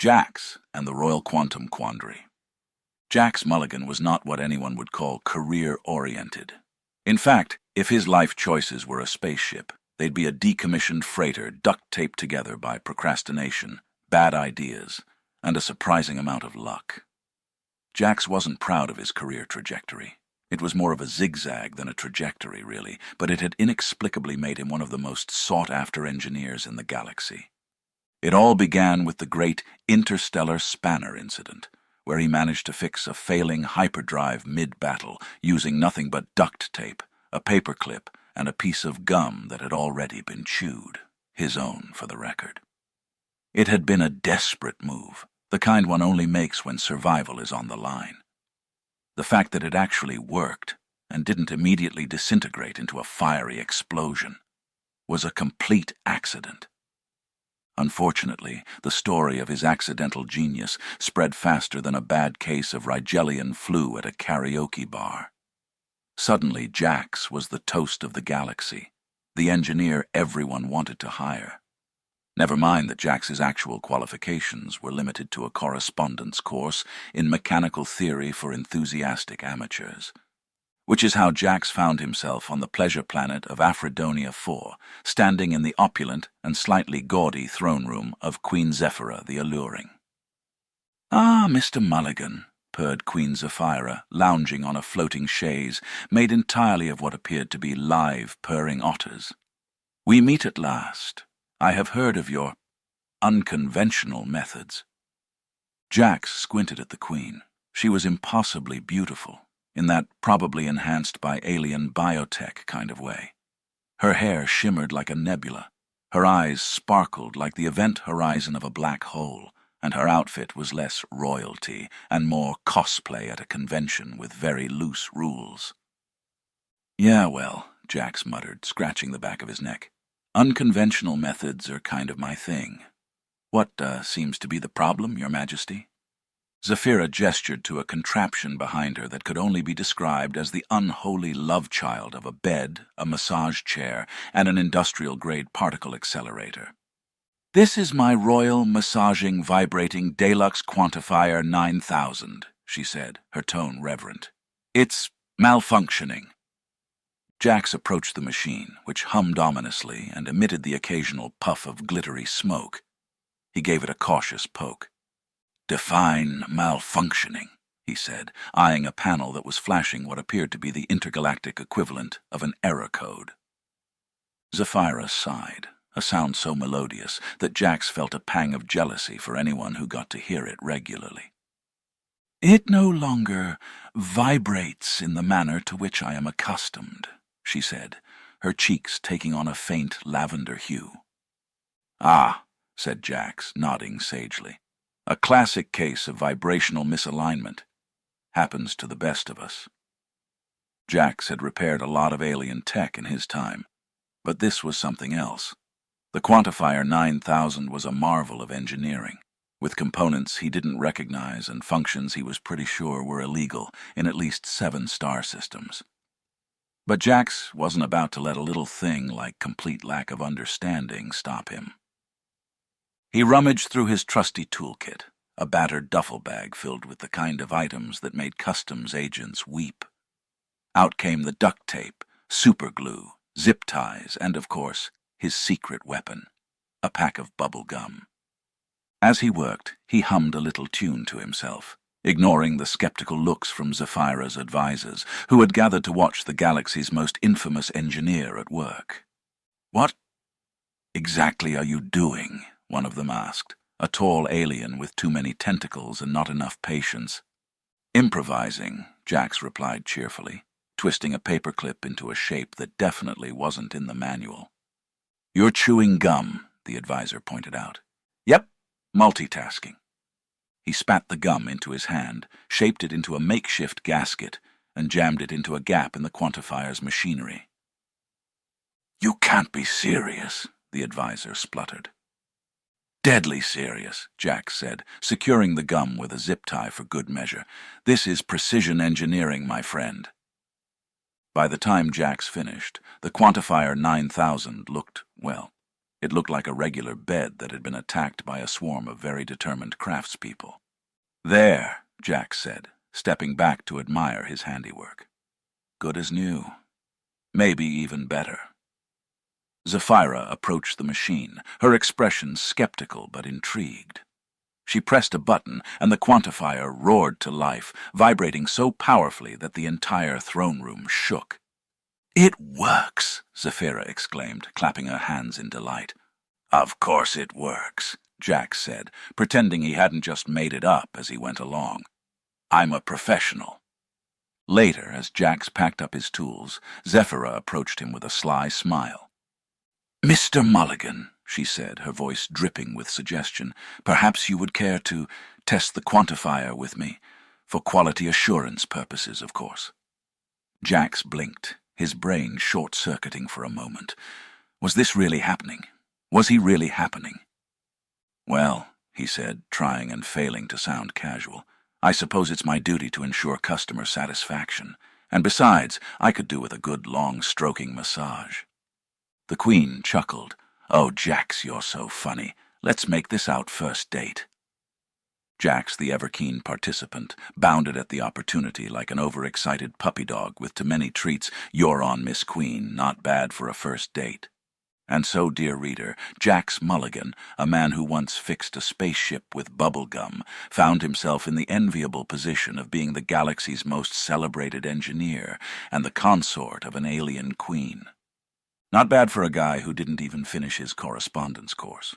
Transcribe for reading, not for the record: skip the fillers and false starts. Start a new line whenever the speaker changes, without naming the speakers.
Jax and the Royal Quantum Quandary. Jax Mulligan was not what anyone would call career-oriented. In fact, if his life choices were a spaceship, they'd be a decommissioned freighter duct-taped together by procrastination, bad ideas, and a surprising amount of luck. Jax wasn't proud of his career trajectory. It was more of a zigzag than a trajectory, really, but it had inexplicably made him one of the most sought-after engineers in the galaxy. It all began with the great interstellar spanner incident, where he managed to fix a failing hyperdrive mid-battle using nothing but duct tape, a paperclip, and a piece of gum that had already been chewed, his own for the record. It had been a desperate move, the kind one only makes when survival is on the line. The fact that it actually worked, and didn't immediately disintegrate into a fiery explosion, was a complete accident. Unfortunately, the story of his accidental genius spread faster than a bad case of Rigelian flu at a karaoke bar. Suddenly, Jax was the toast of the galaxy, the engineer everyone wanted to hire. Never mind that Jax's actual qualifications were limited to a correspondence course in mechanical theory for enthusiastic amateurs. Which is how Jax found himself on the pleasure planet of Aphrodonia IV, standing in the opulent and slightly gaudy throne room of Queen Zephyra the Alluring. "Ah, Mr. Mulligan," purred Queen Zephyra, lounging on a floating chaise made entirely of what appeared to be live purring otters. "We meet at last. I have heard of your unconventional methods." Jax squinted at the Queen. She was impossibly beautiful, in that probably enhanced by alien biotech kind of way. Her hair shimmered like a nebula, her eyes sparkled like the event horizon of a black hole, and her outfit was less royalty and more cosplay at a convention with very loose rules. "Yeah, well," Jax muttered, scratching the back of his neck. "Unconventional methods are kind of my thing. What seems to be the problem, Your Majesty?" Zephyra gestured to a contraption behind her that could only be described as the unholy love child of a bed, a massage chair, and an industrial-grade particle accelerator. "This is my Royal Massaging Vibrating Deluxe Quantifier 9000, she said, her tone reverent. "It's malfunctioning." Jax approached the machine, which hummed ominously and emitted the occasional puff of glittery smoke. He gave it a cautious poke. "Define malfunctioning," he said, eyeing a panel that was flashing what appeared to be the intergalactic equivalent of an error code. Zephyra sighed, a sound so melodious that Jax felt a pang of jealousy for anyone who got to hear it regularly. "It no longer vibrates in the manner to which I am accustomed," she said, her cheeks taking on a faint lavender hue. "Ah," said Jax, nodding sagely. "A classic case of vibrational misalignment. Happens to the best of us." Jax had repaired a lot of alien tech in his time, but this was something else. The Quantifier 9000 was a marvel of engineering, with components he didn't recognize and functions he was pretty sure were illegal in at least 7 star systems. But Jax wasn't about to let a little thing like complete lack of understanding stop him. He rummaged through his trusty toolkit, a battered duffel bag filled with the kind of items that made customs agents weep. Out came the duct tape, superglue, zip ties, and, of course, his secret weapon, a pack of bubble gum. As he worked, he hummed a little tune to himself, ignoring the skeptical looks from Zephyra's advisors, who had gathered to watch the galaxy's most infamous engineer at work. "What exactly are you doing?" one of them asked, a tall alien with too many tentacles and not enough patience. "Improvising," Jax replied cheerfully, twisting a paperclip into a shape that definitely wasn't in the manual. "You're chewing gum," the advisor pointed out. "Yep, multitasking." He spat the gum into his hand, shaped it into a makeshift gasket, and jammed it into a gap in the Quantifier's machinery. "You can't be serious," the advisor spluttered. "Deadly serious," Jax said, securing the gum with a zip tie for good measure. "This is precision engineering, my friend." By the time Jax finished, the Quantifier 9000 looked, well, It looked like a regular bed that had been attacked by a swarm of very determined craftspeople. "There," Jax said, stepping back to admire his handiwork. "Good as new. Maybe even better." Zephyra approached the machine, her expression skeptical but intrigued. She pressed a button, and the quantifier roared to life, vibrating so powerfully that the entire throne room shook. "It works!" Zephyra exclaimed, clapping her hands in delight. "Of course it works," Jax said, pretending he hadn't just made it up as he went along. "I'm a professional." Later, as Jax packed up his tools, Zephyra approached him with a sly smile. "Mr. Mulligan," she said, her voice dripping with suggestion, "perhaps you would care to test the quantifier with me, for quality assurance purposes, of course." Jax blinked, his brain short-circuiting for a moment. Was this really happening? Was he really happening? "Well," he said, trying and failing to sound casual, "I suppose it's my duty to ensure customer satisfaction. And besides, I could do with a good long stroking massage." The Queen chuckled. "Oh, Jax, you're so funny. Let's make this our first date." Jax, the ever-keen participant, bounded at the opportunity like an overexcited puppy dog with too many treats. "You're on, Miss Queen. Not bad for a first date." And so, dear reader, Jax Mulligan, a man who once fixed a spaceship with bubble gum, found himself in the enviable position of being the galaxy's most celebrated engineer and the consort of an alien queen. Not bad for a guy who didn't even finish his correspondence course.